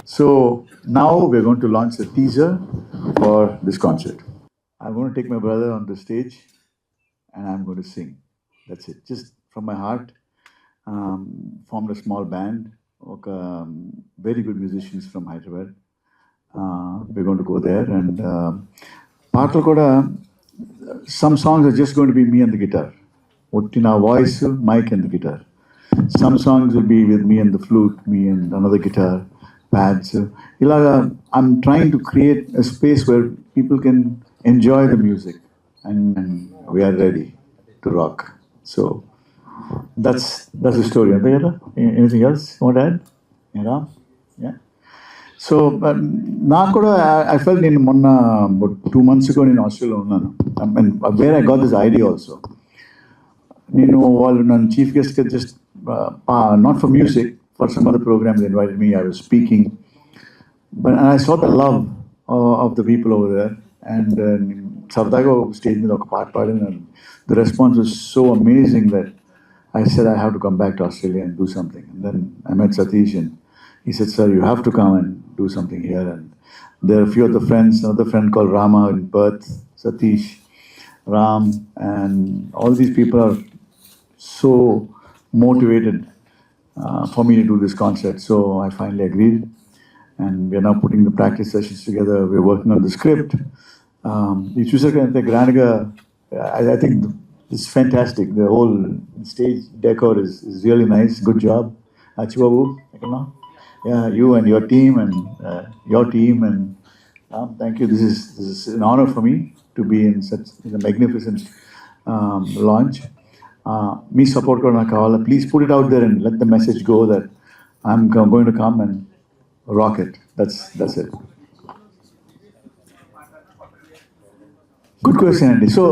So now we're going to launch a teaser for this concert. I'm going to take my brother on the stage and I'm going to sing. That's it. Just from my heart. Formed a small band. Very good musicians from Hyderabad. We're going to go there and పాటలు కూడా some songs are just going to be me and the guitar. Ottina voice, mic and the guitar. Some songs will be with me and the flute, me and another guitar, pads. Ilaga, I'm trying to create a space where people can enjoy the music and we are ready to rock. So that's the story. Anything else you want to add? Yeah. So నాకు కూడా I felt నేను మొన్న 2 months ago నేను ఆస్ట్రేలియాలో ఉన్నాను. I mean, where I got this idea also. నేను వాళ్ళు నన్ను చీఫ్ గెస్ట్గా just not for music for some other program they invited me I was speaking but I saw the love of the people over there and సరదాగా stage మీద ఒక పాట పాడిన the response was so amazing that I said I have to come back to Australia and do something. And then I met Satish and he said, sir, you have to come and do something here. And there are a few of the friends, another friend called Rama in Perth, Satish, Ram, and all these people are so motivated for me to do this concert. So I finally agreed. And we are now putting the practice sessions together. We're working on the script. You choose a grand, I think it's fantastic. The whole stage decor is really nice. Good job. Achibabu, yeah, you and your team and thank you. This is an honor for me to be in such a magnificent launch. Me support ko na kavala. Please put it out there and let the message go that I'm going to come and rock it. That's it. Good question, Andy. So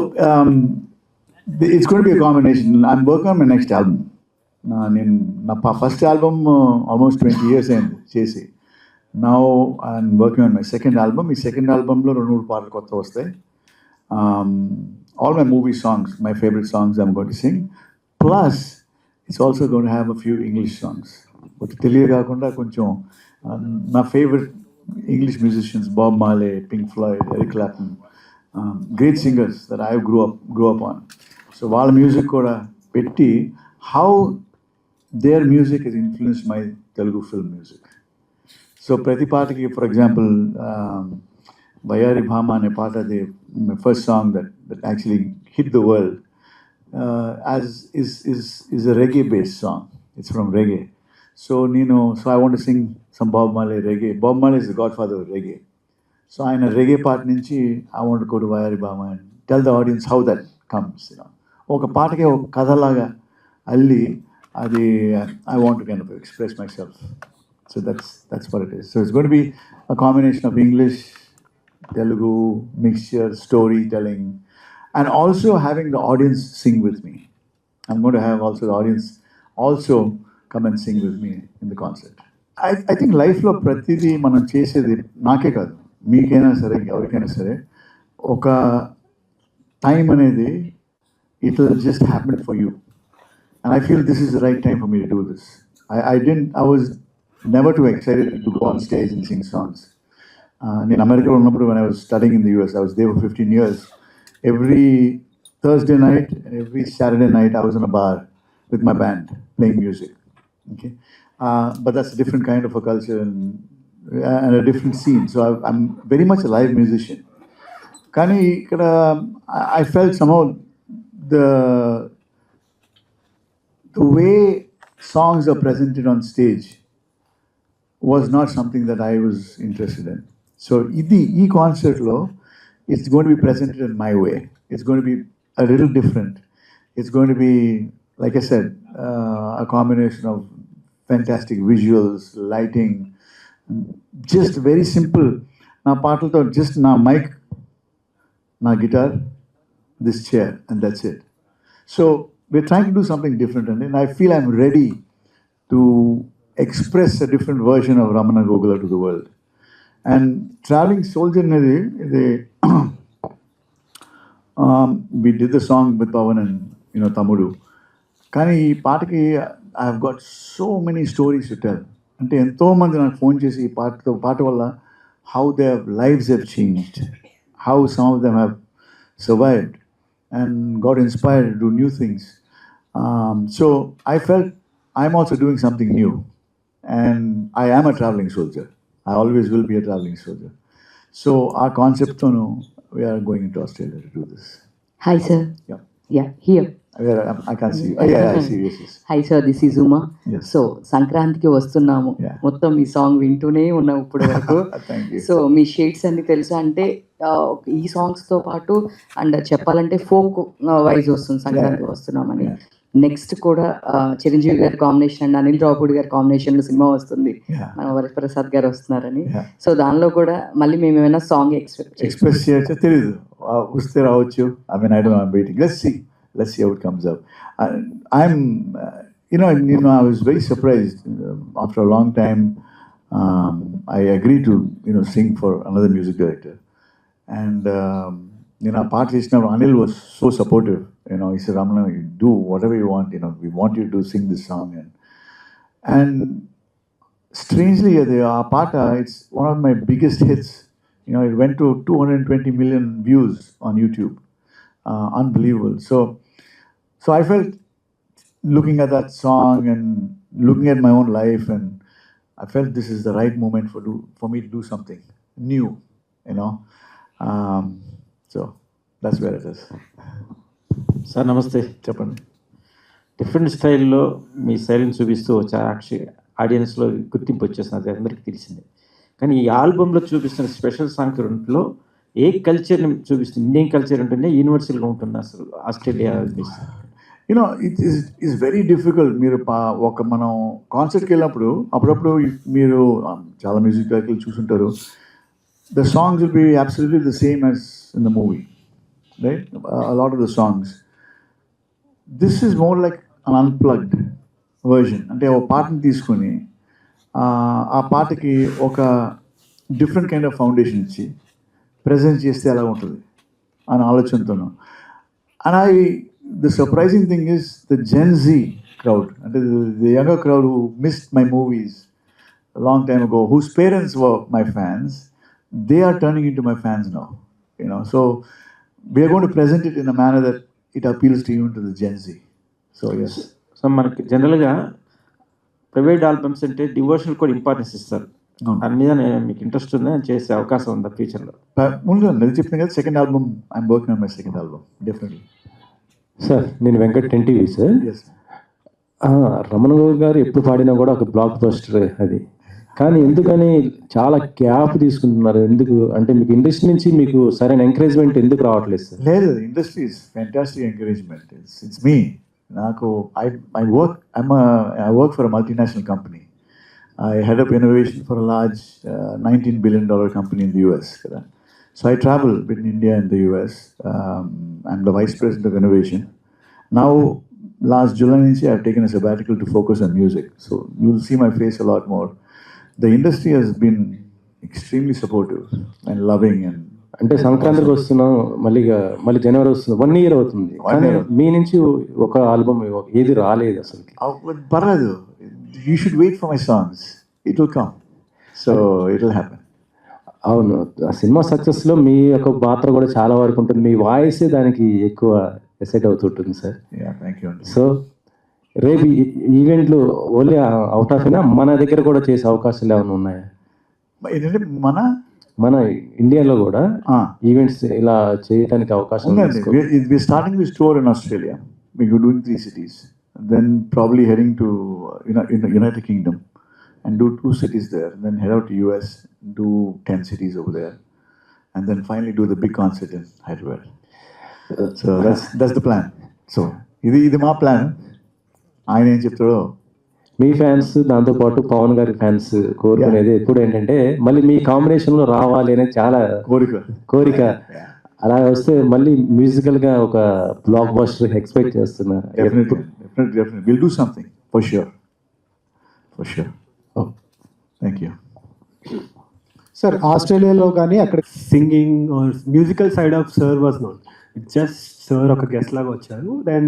it's going to be a combination. I'm working on my next album. My first album almost 20 years in chesi. Now I'm working on my second album. My second album lo rendu paatlu kotta vastayi. All my movie songs, my favorite songs I'm going to sing. Plus it's also going to have a few English songs. But teliya kaakunda koncham my favorite English musicians, Bob Marley, Pink Floyd, Eric Clapton, great singers that I grew up on. So while music kuda petti how their music has influenced my Telugu film music. So prati paataki, for example, Vayari Bhama ane paata, my first song that actually hit the world is a reggae based song. It's from reggae. So I want to sing some Bob Marley reggae. Bob Marley is the godfather of reggae. So in a reggae part nunchi I want to go to Vayari Bhama and tell the audience how that comes, ఒక పాటకే ఒక కథలాగా అల్లి అది I want to kind of express myself. So that's what it is. So it's going to be a combination of English, Telugu, mixture, storytelling, and also having the audience sing with me. I'm going to have also the audience also come and sing with me in the concert. I think లైఫ్లో ప్రతిదీ మనం చేసేది నాకే కాదు, మీకైనా సరే ఎవరికైనా సరే ఒక టైం అనేది it will just happen for you. And I feel this is the right time for me to do this. I was never too excited to go on stage and sing songs. In America, when I was studying in the US, I was there for 15 years. Every Thursday night and every Saturday night, I was in a bar with my band playing music. Okay, but that's a different kind of a culture and a different scene. So I'm very much a live musician. Kani ikkada I felt somehow the way songs are presented on stage was not something that I was interested in. So ee concert lo it's going to be presented in my way. It's going to be a little different. It's going to be, like I said, a combination of fantastic visuals, lighting, just very simple. Na పాటలతో just na mic na guitar, this chair, and that's it. So we're trying to do something different, and I feel I'm ready to express a different version of Ramana Gogula to the world. And Traveling Soldier, we did the song with Pavan and Tamudu. కానీ ఈ పాటకి I have got so many stories to tell. అంటే ఎంతోమంది నాకు phone చేసి ఈ పాట వల్ల how they lives have changed, how some of them have survived and got inspired to do new things. So I felt I'm also doing something new and I am a travelling soldier. I always will be a travelling soldier. So ఆ కాన్సెప్ట్తోను we're going to Australia to do this. Hi sir. Yeah here. I can't see you. Oh, yeah, I see you. Yes. Hi sir, this is Uma. Yes. So సంక్రాంతికి వస్తున్నాము, మొత్తం ఈ song వింటూనే ఉన్నాం ఇప్పుడు వరకు. సో మీ షేడ్స్ అన్ని తెలుసా అంటే ఈ సాంగ్స్ తో పాటు అండ్ చెప్పాలంటే ఫోక్ వైజ్ వస్తుంది సంక్రాంతికి వస్తున్నామని. నెక్స్ట్ కూడా చిరంజీవి గారి కాంబినేషన్ అండ్ అనిల్ రావుపూడి గారి కాంబినేషన్ లో సినిమా వస్తుంది, మన వరప్రసాద్ గారు వస్తున్నారని. సో దానిలో కూడా మళ్ళీ మేము ఏమైనా సాంగ్ ఎక్స్ప్రెస్ చేయొచ్చో తెలియదు, వస్తే రావచ్చు. I mean I don't know, I'm waiting. Let's see how it comes up. I'm, I was very surprised. After a long time, I agreed to, sing for another music director. And, part listener, Anil was so supportive. He said, Ramana, you do whatever you want. We want you to sing this song. And strangely, our part, it's one of my biggest hits. It went to 220 million views on YouTube. Unbelievable. So I felt, looking at that song and looking at my own life, and I felt this is the right moment for me to do something new, so that's where it is. Sir నమస్తే. చెప్పండి. Different స్టైల్లో మీ శైలిని చూపిస్తూ వచ్చి ఆడియన్స్లో గుర్తింపు వచ్చేసింది, అది అందరికీ తెలిసిందే. కానీ ఈ ఆల్బంలో చూపిస్తున్న స్పెషల్ సాంగ్ రెండులో ఏ కల్చర్ని చూపిస్తుంది? ఇండియన్ కల్చర్ ఉంటుందే, యూనివర్సల్గా ఉంటుంది అసలు Australia? It is very difficult. మీరు మనం కాన్సర్ట్కి వెళ్ళినప్పుడు అప్పుడప్పుడు మీరు చాలా మ్యూజిక్ డైరెక్టర్లు చూసుంటారు. The songs will be absolutely the same as in the movie, right? A lot of the songs. This is more like an unplugged version. అంటే ఒక పాటని తీసుకొని ఆ పాటకి ఒక డిఫరెంట్ కైండ్ ఆఫ్ ఫౌండేషన్ ఇచ్చి ప్రజెంట్ చేస్తే ఎలా ఉంటుంది అని ఆలోచనతోను. And the surprising thing is the Gen Z crowd, and the younger crowd who missed my movies a long time ago, whose parents were my fans, they are turning into my fans now. So we are going to present it in a manner that it appeals to you, to the Gen Z. So yes. So మనకి జనరల్గా private albums అంటే devotional కూడా importance ఇస్తారు. దాని మీద మీకు interest ఉందా, చేసే అవకాశం ఉందా ఫ్యూచర్లో? ముందుగా నేను చెప్పిన కదా, second album I'm working on my second album definitely. Sir నేను వెంకట్ 10TV సార్. రమణ గౌడ్ గారు ఎప్పుడు పాడినా కూడా ఒక బ్లాక్ బస్టర్ అది. కానీ ఎందుకని చాలా గ్యాప్ తీసుకుంటున్నారు? ఎందుకు అంటే మీకు ఇండస్ట్రీ నుంచి మీకు సరైన ఎంకరేజ్మెంట్ ఎందుకు రావట్లేదు సార్? లేదు, industry is fantastic encouragement. It's me. నాకు I work for a multinational company. I head up innovation for a large $19 billion company in the US. So I travel between India and the US. I'm the Vice President of Innovation. Now, last July, I've taken a sabbatical to focus on music. So you'll see my face a lot more. The industry has been extremely supportive and loving. And అంటే సంక్రాంతికి వస్తున్నాం, మళ్ళీ జనవరి వస్తుంది, 1 year అవుతుంది. మీ నుంచి ఒక album ఏది రాలేదు అసలు. పర్లేదు, you should wait for my songs. It will come. So it will happen. అవును, ఆ సినిమా సక్సెస్లో మీ యొక్క పాత్ర కూడా చాలా వరకు ఉంటుంది. మీ వాయిసే దానికి ఎక్కువ ఎసెట్ అవుతుంటుంది సార్. Thank you. సో రేపు ఈవెంట్లు ఓన్లీ అవుట్ ఆఫ్ మన దగ్గర కూడా చేసే అవకాశాలు ఏమైనా ఉన్నాయా? ఏంటంటే మన ఇండియాలో కూడా ఈవెంట్స్ ఇలా చేయడానికి అవకాశం ఉందండి. We're starting this tour in Australia. We're doing 3 cities. Then probably heading to United Kingdom and do 2 cities there. And then head out to US, do 10 cities over there. And then finally do the big concert in Hyderabad. So that's the plan. So ఇది మా plan. ఆయన ఏం చెప్తాడో. మీ fans, దాంతోపాటు పవన్ గారి fans కోరుకునేది ఎప్పుడు ఏంటంటే మళ్ళీ మీ కాంబినేషన్లో రావాలి అనేది చాలా కోరిక. అలా వస్తే మళ్ళీ మ్యూజికల్గా ఒక బ్లాక్ బస్టర్ ఎక్స్పెక్ట్ చేస్తున్నా. Definitely. We'll do something, for sure. Oh. Thank you. Sir ఆస్ట్రేలియాలో కానీ అక్కడ singing or musical side of sir was not, just sir ఒక గెస్ట్ లాగా వచ్చారు. Then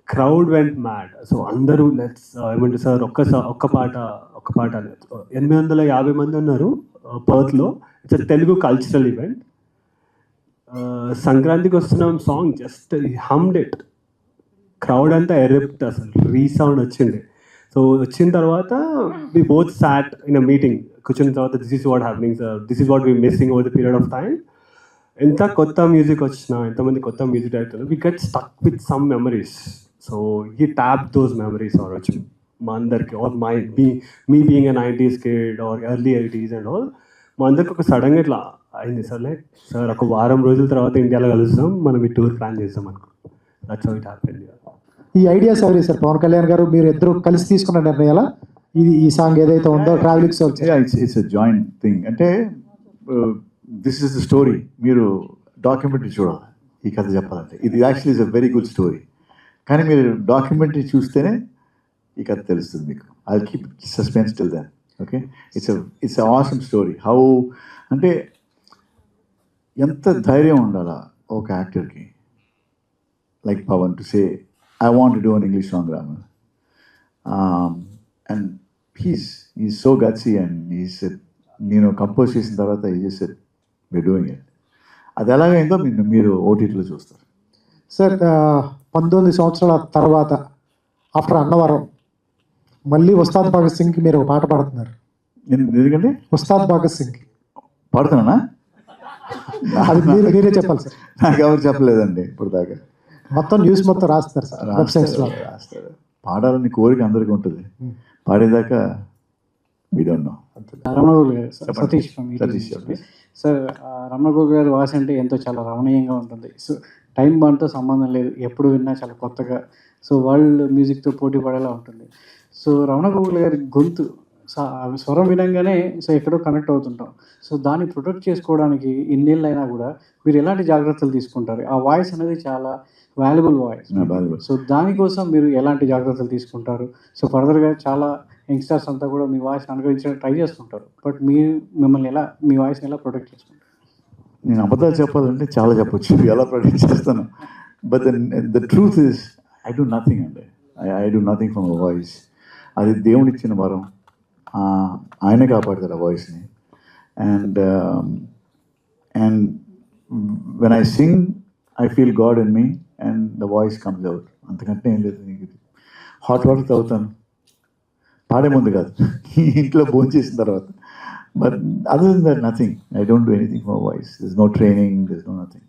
crowd went mad. So అందరూ లెట్స్ ఏమంటే సార్ ఒక్క పాట 850 మంది ఉన్నారు పర్త్లో. It's Telugu cultural event. సంక్రాంతికి వస్తున్నాం song just hummed it. Crowd అంతా ఎరిప్ట్, అసలు రీసౌండ్ వచ్చింది. సో వచ్చిన తర్వాత we both sat in a meeting. కూర్చున్న తర్వాత this is what happening sir, this is what we missing over the period of time. ఎంత కొత్త మ్యూజిక్ వచ్చినా, ఎంతమంది కొత్త మ్యూజిక్ డైరెక్టర్లు, we get stuck with some memories. So he tap those memories or వచ్చి మా అందరికి, or me being a 90s kid or early 80s and all, మా అందరికి ఒక సడన్గా ఇట్లా అయింది సార్. లైక్ సార్ ఒక వారం రోజుల తర్వాత ఇండియాలో కలుస్తాం, మనం ఈ టూర్ ప్లాన్ చేస్తాం అనుకో. That's how it happened. ఈ ఐడియాస్ ఎవరు సార్? పవన్ కళ్యాణ్ గారు మీరు ఇద్దరు కలిసి తీసుకున్న నిర్ణయాల ఈ సాంగ్ ఏదైతే ఉందో travelling song? It's a joint thing. అంటే దిస్ ఇస్ ద స్టోరీ. మీరు డాక్యుమెంటరీ చూడాలి ఈ కథ చెప్పాలంటే. ఇది actually is a very good story, కానీ మీరు డాక్యుమెంటరీ చూస్తేనే ఈ కథ తెలుస్తుంది మీకు. I keep suspense till then. Okay, it's awesome story. How అంటే ఎంత ధైర్యం ఉండాలా ఒక యాక్టర్కి like Pawan to say I want to do an English song, Raman. And he's so gutsy, and he said, compose చేసిన తర్వాత he just said, we're doing it. అది ఎలాగైందో మీరు ఓటీటీలో చూస్తారు. సార్ 19 సంవత్సరాల తర్వాత ఆఫ్టర్ అన్నవరం మళ్ళీ ఉస్తాద్ భగత్ సింగ్కి మీరు ఒక పాట పాడుతున్నారు. ఎందుకంటే ఉస్తాద్ భగత్ సింగ్ పాడుతున్నానా? అది మీరే చెప్పాలి సార్. నాకు ఎవరు చెప్పలేదండి ఇప్పుడు దాకా. మొత్తం న్యూస్ మొత్తం రాస్తారు సార్, వెబ్సైట్స్లో రాస్తారు. పాడాలని కోరిక అందరికీ ఉంటుంది, పాడేదాకా we don't know. రమణగోగుల్ గారు, సతీష్ సార్. రమణగోగుల్ గారి వాయిస్ అంటే ఎంతో చాలా రమణీయంగా ఉంటుంది. సో టైం బాండ్తో సంబంధం లేదు, ఎప్పుడు విన్నా చాలా కొత్తగా, సో వరల్డ్ మ్యూజిక్తో పోటీ పడేలా ఉంటుంది. సో రమణగోగుల్ గారి గొంతు స్వరం వినంగానే సో ఎక్కడో కనెక్ట్ అవుతుంటాం. సో దాన్ని ప్రొటెక్ట్ చేసుకోవడానికి ఇన్నేళ్ళు అయినా కూడా మీరు ఎలాంటి జాగ్రత్తలు తీసుకుంటారు? ఆ వాయిస్ అనేది చాలా వాల్యుబుల్ వాయిస్. సో దానికోసం మీరు ఎలాంటి జాగ్రత్తలు తీసుకుంటారు? సో ఫర్దర్గా చాలా యంగ్స్టర్స్ అంతా కూడా మీ వాయిస్ని అనుకరించడానికి ట్రై చేస్తుంటారు, బట్ మీ వాయిస్ని ఎలా ప్రొటెక్ట్ చేసుకుంటారు? నేను అబద్ధాలు చెప్పాలంటే చాలా చెప్పొచ్చు, ఎలా ప్రొటెక్ట్ చేస్తాను. But the truth is I do nothing అండి. I do nothing from a voice. అది దేవుడు ఇచ్చిన వరం, ఆయనే కాపాడతారు ఆ వాయిస్ని. And when I sing I feel God in me and the voice comes out. అంతకంటే ఏం లేదు. హాట్ వాటర్ తాగుతాను, పాడే ముందు కాదు, ఇంట్లో భోజనం చేసిన తర్వాత. But other than that nothing. I don't do anything for voice. This no training, this no nothing.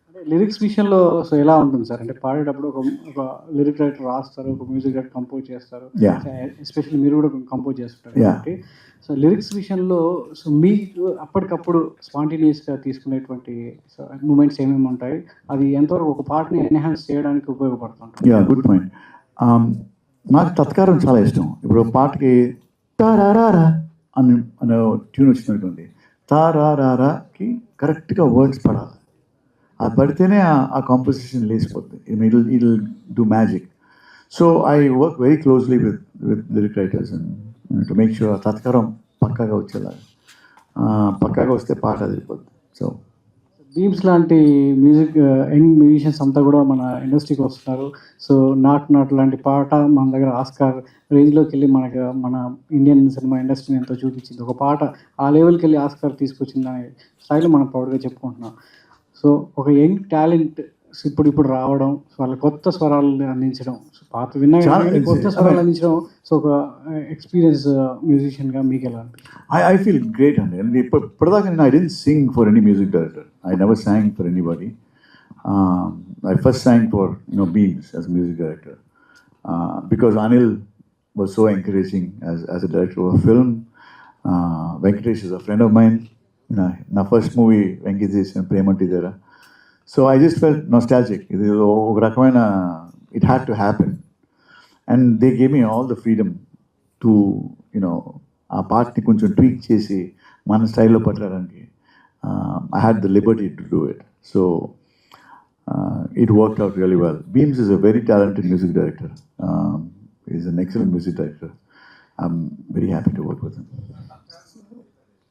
అంటే లిరిక్స్ విషయంలో సో ఎలా ఉంటుంది సార్? అంటే పాడేటప్పుడు ఒక లిరిక్ రైటర్ రాస్తారు, ఒక మ్యూజిక్ డైరెక్టర్ కంపోజ్ చేస్తారు, ఎస్పెషల్లీ మీరు కూడా కంపోజ్ చేస్తుంటారు కాబట్టి. సో లిరిక్స్ విషయంలో సో మీకు అప్పటికప్పుడు స్పాంటేనియస్గా తీసుకునేటువంటి మూమెంట్స్ ఏమేమి ఉంటాయి? అది ఎంతవరకు ఒక పాటని ఎన్హాన్స్ చేయడానికి ఉపయోగపడుతుంటాయి? Good point. నాకు తత్కారం చాలా ఇష్టం. ఇప్పుడు పాటకి తారారా అనే ట్యూన్ వచ్చినటువంటి తారారాకి కరెక్ట్గా వర్డ్స్ పడాలి. అది పడితేనే ఆ కాంపోజిషన్ లేచిపోతుంది. It do magic. So I work very closely with lyric writers and to make sure ఆ తత్కారం పక్కాగా వచ్చేలాగా. పక్కాగా వస్తే పాట వెళ్ళిపోద్ది. సో బీమ్స్ లాంటి యంగ్ మ్యూజిషియన్స్ అంతా కూడా మన ఇండస్ట్రీకి వస్తున్నారు. సో నాట్ లాంటి పాట మన దగ్గర ఆస్కార్ రేంజ్లోకి వెళ్ళి మన ఇండియన్ సినిమా ఇండస్ట్రీని ఎంతో చూపించింది. ఒక పాట ఆ లెవెల్కి వెళ్ళి ఆస్కార్ తీసుకొచ్చింది అనే స్థాయిలో మనం ప్రౌడ్గా చెప్పుకుంటున్నాం. సో ఒక యంగ్ టాలెంట్ ఇప్పుడు రావడం, వాళ్ళ కొత్త స్వరాలను అందించడం, సో పాత విన్నా కొత్త స్వరాలు అందించడం, సో ఒక ఎక్స్పీరియన్స్ మ్యూజిషియన్గా మీకు ఎలా అనిపిస్తుంది? I feel great అండి. ఇప్పటిదాకా నేను I didn't sing for any music director. I never sang for anybody. I first sang for Beams as a music director because Anil was so encouraging as a director of a film. Venkatesh is a friend of mine. నా first movie Venkatesh చేసిన ప్రేమంటి దగ్గర. So I just felt nostalgic. ఇది ఒక రకమైన it had to happen and they gave me all the freedom to ఆ పార్ట్ని కొంచెం tweak చేసి మన స్టైల్లో పట్టడానికి. I had the liberty to do it. So it worked out really well. Beams is a very talented music director. He's an excellent music director. I'm very happy to work with him.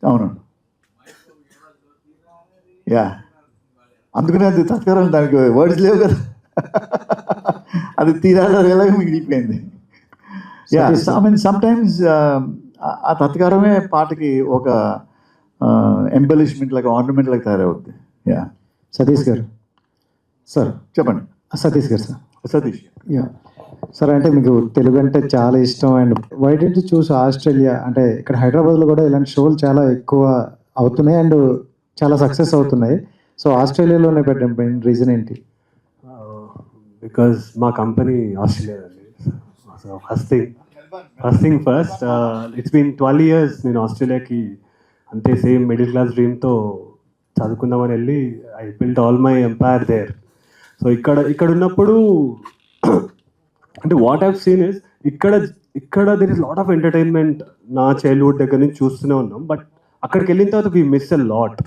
అవును yeah అందుకనే అది తత్కారం దానికి words లేవు కదా అది తీరాలో ఎలాగో మిగిలిపోయింది yeah I mean sometimes ఆ తత్కారమే పాటకి ఒక ఎంబలిష్మెంట్ లాగా ఆర్నమెంట్ లాగా తయారవుద్ది యా సతీష్ గారు సార్ చెప్పండి సతీష్ గారు సార్ సతీష్ యా సార్ అంటే మీకు తెలుగు అంటే చాలా ఇష్టం and why didn't you choose Australia అంటే ఇక్కడ హైదరాబాద్లో కూడా ఇలాంటి షోలు చాలా ఎక్కువ అవుతున్నాయి అండ్ చాలా సక్సెస్ అవుతున్నాయి సో ఆస్ట్రేలియాలోనే పెట్టడం మెయిన్ రీజన్ ఏంటి బికాజ్ మా కంపెనీ ఆస్ట్రేలియా అండి so first thing first it's been 12 years నేను ఆస్ట్రేలియాకి అంతే సేమ్ మిడిల్ క్లాస్ డ్రీమ్తో చదువుకుందామని వెళ్ళి I built all my empire there so ఇక్కడ ఉన్నప్పుడు అంటే వాట్ హ్యావ్ సీన్ ఇస్ ఇక్కడ there is lot of entertainment నా చైల్డ్హుడ్ దగ్గర నుంచి చూస్తూనే ఉన్నాం బట్ అక్కడికి వెళ్ళిన తర్వాత వీ మిస్ ఎ లాట్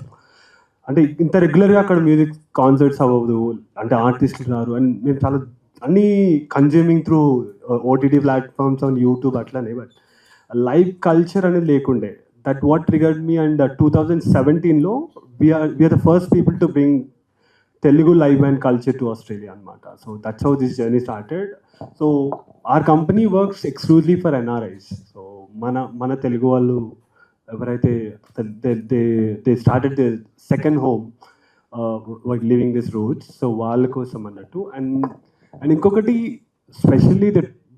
అంటే ఇంత రెగ్యులర్గా అక్కడ మ్యూజిక్ కాన్సర్ట్స్ అవ్వదు అంటే ఆర్టిస్టులు ఉన్నారు అండ్ మేము చాలా అన్నీ consuming through OTT platforms on YouTube అట్లానే బట్ లైవ్ కల్చర్ అనేది లేకుండే that what triggered me and 2017లో we're the first people to bring Telugu live band culture to Australia anamata. So that's how this journey started. So our company works exclusively for NRIs. So mana Telugu vallu evaraithe they started their second home like living this roots. So వాళ్ళ కోసం అన్నట్టు and inkokati especially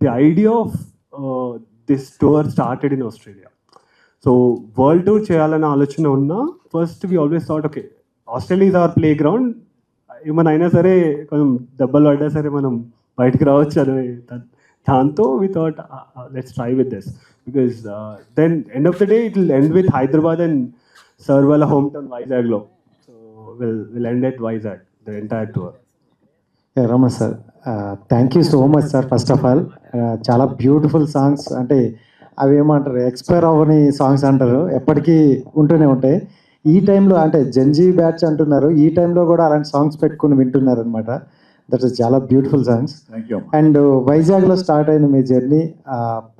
the idea of this tour started in Australia. So world tour cheyalana alochana unna first we always thought okay Australia is our playground ఏమైనా అయినా సరే కొంచెం దెబ్బలు పడ్డా సరే మనం బయటకు రావచ్చు అని దాంతో we thought let's try with this because then end of the day it will end with Hyderabad and sir వాళ్ళ హోమ్ టౌన్ వైజాగ్లో so will end at Vizag the entire tour Ramana sir thank you so much sir first of all చాలా beautiful songs అంటే అవి ఏమంటారు expire అవ్వని songs అంటారు ఎప్పటికీ ఉంటూనే ఉంటాయి ఈ టైంలో అంటే జెన్జీ బ్యాచ్ అంటున్నారు ఈ టైంలో కూడా అలాంటి సాంగ్స్ పెట్టుకుని వింటున్నారు అనమాట దట్ ఇస్ చాలా బ్యూటిఫుల్ సాంగ్స్ అండ్ వైజాగ్లో స్టార్ట్ అయిన మీ జర్నీ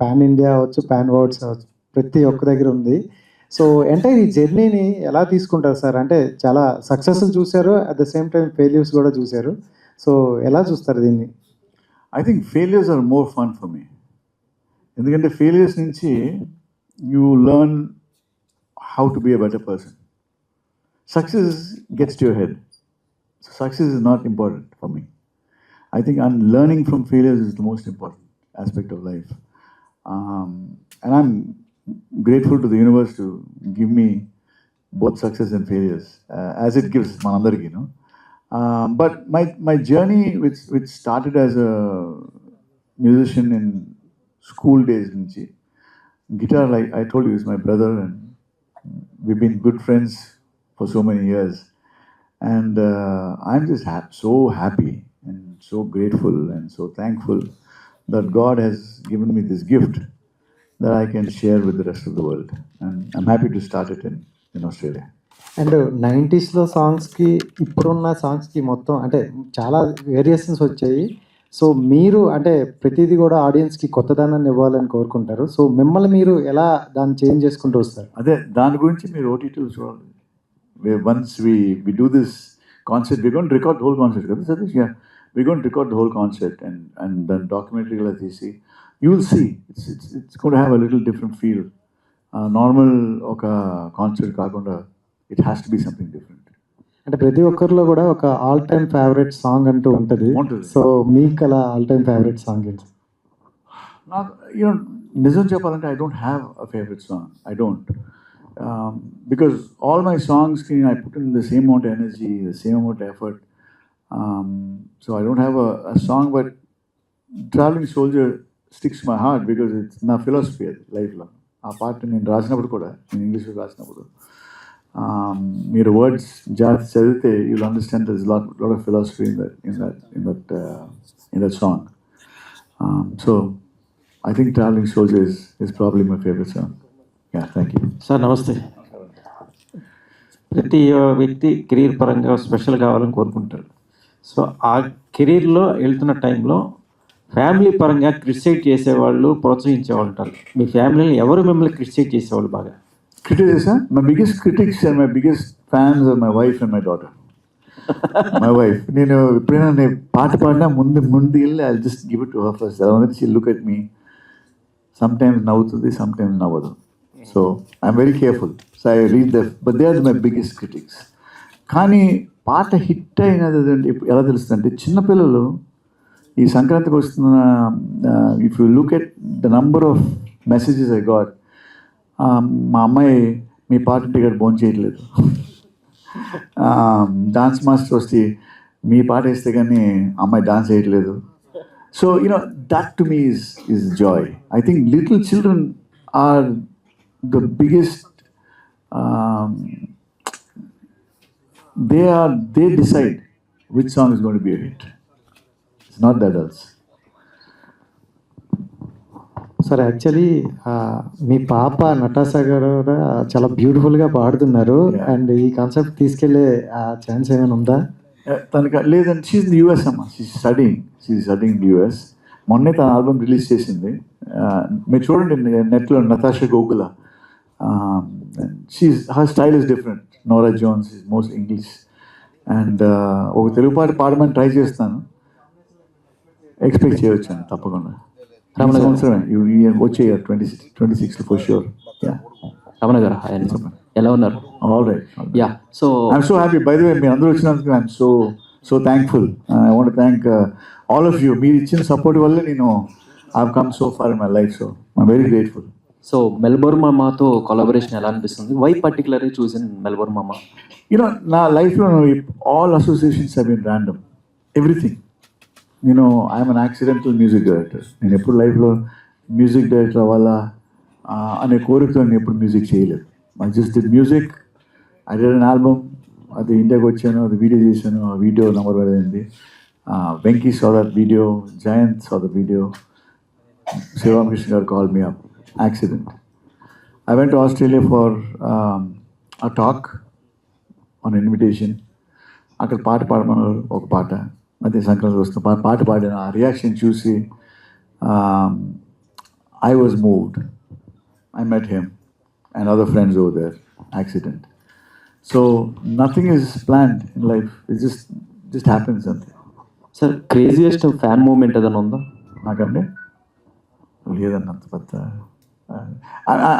పాన్ ఇండియా అవచ్చు పాన్ వరల్డ్స్ అవచ్చు ప్రతి ఒక్క దగ్గర ఉంది సో అంటే ఈ జర్నీని ఎలా తీసుకుంటారు సార్ అంటే చాలా సక్సెస్ చూశారు at the same time failures కూడా చూశారు సో ఎలా చూస్తారు దీన్ని I think failures are more fun for me ఎందుకంటే ఫెయిల్యూర్స్ నుంచి you learn how to be a better person success gets to your head. So success is not important for me. I think learning from failures is the most important aspect of life. And I'm grateful to the universe to give me both success and failures, as it gives manandariki, you know. But my journey, which started as a musician in school days, guitar, like I told you, is my brother, and we've been good friends for so many years, and I'm just so happy and so grateful and so thankful that God has given me this gift that I can share with the rest of the world, and I'm happy to start it in Australia. And 90sలో సాంగ్స్కి ఇప్పుడున్న సాంగ్స్కి మొత్తం అంటే చాలా variations వచ్చాయి so మీరు అంటే ప్రతిదీ కూడా ఆడియన్స్కి కొత్తదనాన్ని ఇవ్వాలని కోరుకుంటారు సో మిమ్మల్ని మీరు ఎలా దాన్ని చేంజ్ చేసుకుంటూ వస్తారు అదే దాని గురించి మీరు ఓటీటీలో చూడాలి once we do this concert, we're going to record the whole concert. Yeah, we're going to record the whole concert and then documentary like you see. You will see it's going to have a little different feel. Normal oka concert kaakunda it has to be something different. అంటే ప్రతి ఒక్కరిలో కూడా ఒక all time favourite song అంటూ ఉంటుంది so మీకు అలా all time favourite song ఏంటి నాకు నిజం చెప్పాలంటే I don't have a favorite song. I don't. Because all my songs, I put in the same amount of energy, the same amount of effort. So I don't have a song, but Traveling Soldier sticks to my heart because it's my philosophy life long. ఆ పాట నేను రాసినప్పుడు కూడా నేను ఇంగ్లీష్లో రాసినప్పుడు మీరు words జాగ్రత్త చదివితే you'll understand there is lot of philosophy in that song. So I think Traveling Soldier is probably my favorite song. Yeah, thank you. Sir నమస్తే. ప్రతి వ్యక్తి కెరీర్ పరంగా స్పెషల్ కావాలని కోరుకుంటారు. సో ఆ కెరీర్లో వెళ్తున్న టైంలో ఫ్యామిలీ పరంగా క్రిటిసైజ్ చేసేవాళ్ళు, ప్రోత్సహించేవాళ్ళు ఉంటారు. మీ ఫ్యామిలీని ఎవరు మిమ్మల్ని క్రిటిసైజ్ చేసేవాళ్ళు బాగా? Criticism? My biggest critics and my biggest fans are my wife and my daughter. My wife. నేను ఎప్పుడైనా నేను పాట పాడినా ముందు వెళ్ళి I just give it to her first. She look at me. Sometimes నవ్వుతుంది, సమ్టైమ్స్ నవ్వదు. So I'm very careful. So I read the but they are my biggest critics. కానీ పాట హిట్ అయినది ఎలా తెలుస్తుంది అంటే, చిన్నపిల్లలు ఈ సంక్రాంతికి వస్తున్న, if you look at the number of messages I got, మా అమ్మాయి మీ పాట టికెట్ భోజనం చేయట్లేదు, డాన్స్ మాస్టర్ వస్తే మీ పాట వేస్తే కానీ అమ్మాయి డాన్స్ చేయట్లేదు. So that to me is joy. I think little children are the biggest, they decide which song is going to be a hit. It's not the adults. Sir actually మీ పాప నటాషా గారు చాలా బ్యూటిఫుల్గా పాడుతున్నారు. అండ్ ఈ concept తీసుకెళ్లే chance ఏమైనా ఉందా? తనకి లేదంటే షీఈ్ ఇన్ యూఎస్ అమ్మ. She's studying US. మొన్నే తన ఆల్బమ్ రిలీజ్ చేసింది. మీరు చూడండి నెట్లో Natasha Gogula. Her style is different. Norah Jones is most English. And ఒక తెలుగు పాట పాడమని ట్రై చేస్తాను. ఎక్స్పెక్ట్ చేయవచ్చాను తప్పకుండా. సంవత్సరమే వచ్చే 26 ఫర్ షూర్. రమణ గారు ఎలా ఉన్నారు? All right. Ya, so I'm so happy. By the way, మీరు అందరూ వచ్చినందుకు I'm so thankful. I want thank all of you. మీరు ఇచ్చిన సపోర్ట్ వల్లే నేను I have come so far in my life. So I'm very grateful. So Melbourne మామాతో collaboration ఎలా అనిపిస్తుంది? వై పర్టికులర్లీ చూసిన మెల్బోర్న్ మామా? నా లైఫ్లో all associations have been random. Everything. I'm an accidental music director. నేను ఎప్పుడు లైఫ్లో మ్యూజిక్ డైరెక్టర్ అవ్వాలా అనే కోరికతో నేను ఎప్పుడు మ్యూజిక్ చేయలేదు. I just did music. I did an album. అది ఇండియాకి వచ్చాను, అది వీడియో చేశాను. ఆ వీడియో నంబర్ అయింది. Venky saw that video, Jayant saw the video, Sivakrishna garu called me up. Accident. I went to Australia for a talk on an invitation. అక్కడ పాట పాడమన్నారు. ఒక పాట అదే సంక్రాంతి వస్తున్న పాట పాడిన ఆ రియాక్షన్ చూసి I was moved. I met him and other friends over there. Accident. So nothing is planned in life. It just happens. Something. Sir, craziest fan moment ఏదైనా ఉందా? నాకంటే లేదన్న అంత పెద్ద.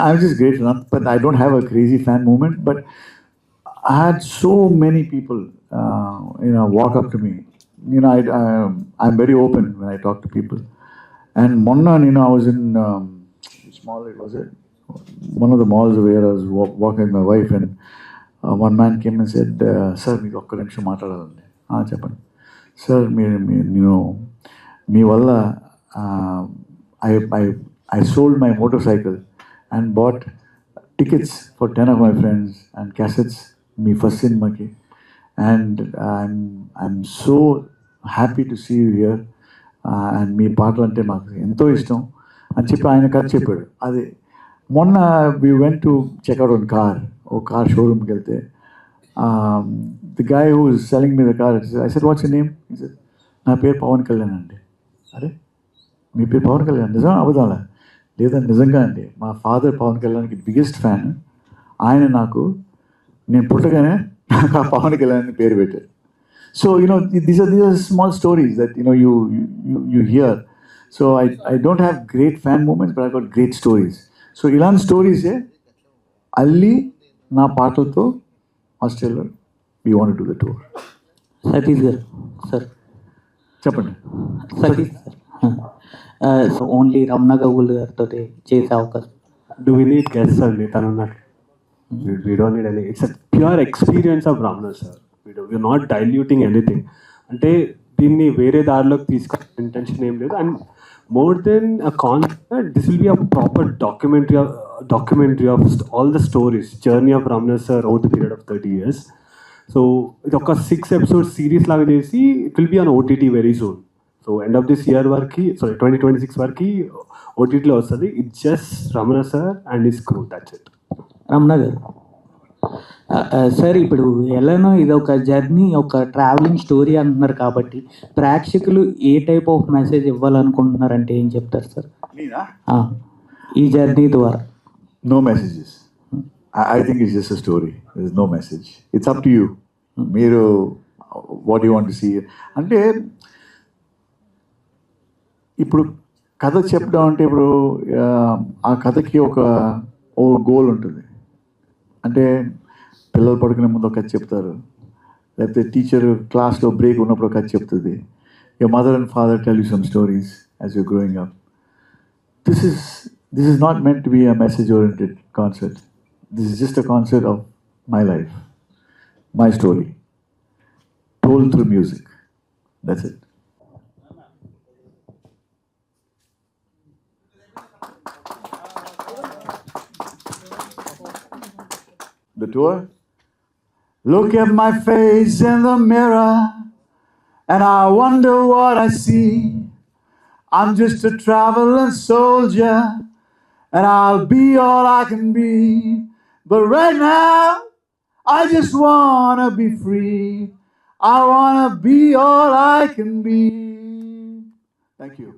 I'm just grateful. But I don't have a crazy fan moment. But I had so many people, walk up to me. I'm very open when I talk to people. And Monna, I was in which mall it was it? One of the malls where I was walking with my wife, and one man came and said, "Sir, meeku okka nimisham maatladalandi." Cheppandi. Sir, మీ వల్ల I sold my motorcycle and bought tickets for 10 of my friends and cassettes, me first సినిమాకి. And I'm so happy to see you here. And మీ పాటలు అంటే మాకు ఎంతో ఇష్టం అని చెప్పి ఆయన కథ చెప్పాడు. అది మొన్న we went to check out on car. ఓ కార్ షోరూమ్కి వెళ్తే the guy who was selling me the car, I said, "What's your name?" He said, "నా పేరు పవన్ కళ్యాణ్ అండి." అరే, మీ పేరు పవన్ కళ్యాణ్? నిజం అబద్ధాలా? లేదండి, నిజంగా అండి. మా ఫాదర్ పవన్ కళ్యాణ్కి బిగ్గెస్ట్ ఫ్యాన్. ఆయన నేను పుట్టగానే నాకు ఆ పవన్ కళ్యాణ్ అని పేరు పెట్టారు. So these are small stories that you hear. So I don't have great fan moments, but I've got great stories. So ఇలాంటి స్టోరీసే అల్లి నా పాటలతో Australia we want to do the tour. Satish గారు, సార్ చెప్పండి. Satish sir, so only Ramana Gogul గారితో చేసే అవకాశం? Do we need guests అండి? తను we don't need any. It's a pure experience of Ramana sir. We're not diluting anything. అంటే దీన్ని వేరే దారిలోకి తీసుకునే ఇంటెన్షన్ ఏం లేదు. And more than a concept, this will be a proper documentary of all the stories, journey of Ramana sir over the period of 30 years. So ఇది ఒక 6 episode series లాగా చేసి it will be on OTT very soon. So end of this year వరకు, 2026 వరకు OTTలో వస్తుంది. It's just Ramana sir and his crew, that's it. Ramana గారు, sir ఇప్పుడు ఎలానో ఇది ఒక జర్నీ, ఒక ట్రావెలింగ్ స్టోరీ అంటున్నారు కాబట్టి ప్రేక్షకులు ఏ టైప్ ఆఫ్ మెసేజ్ ఇవ్వాలనుకుంటున్నారంటే ఏం చెప్తారు సార్ ఈ జర్నీ ద్వారా? No messages. I think it's just a story. There's no message. It's up to you. మీరు what you want to see. అంటే ఇప్పుడు కథ చెప్పడం అంటే ఇప్పుడు ఆ కథకి ఒక గోల్ ఉంటుంది. అంటే పిల్లలు పడుకునే ముందు ఒక కథ చెప్తారు, లేకపోతే టీచర్ క్లాస్లో బ్రేక్ ఉన్నప్పుడు ఒక కథ చెప్తుంది. Your mother and father tell you some stories as you're growing up. This is not meant to be a message-oriented concert. This is just a concert of my life, my story, told through music. That's it. The tour? Look at my face in the mirror, and I wonder what I see. I'm just a traveling soldier, and I'll be all I can be. But right now, I just wanna be free. I wanna be all I can be. Thank you.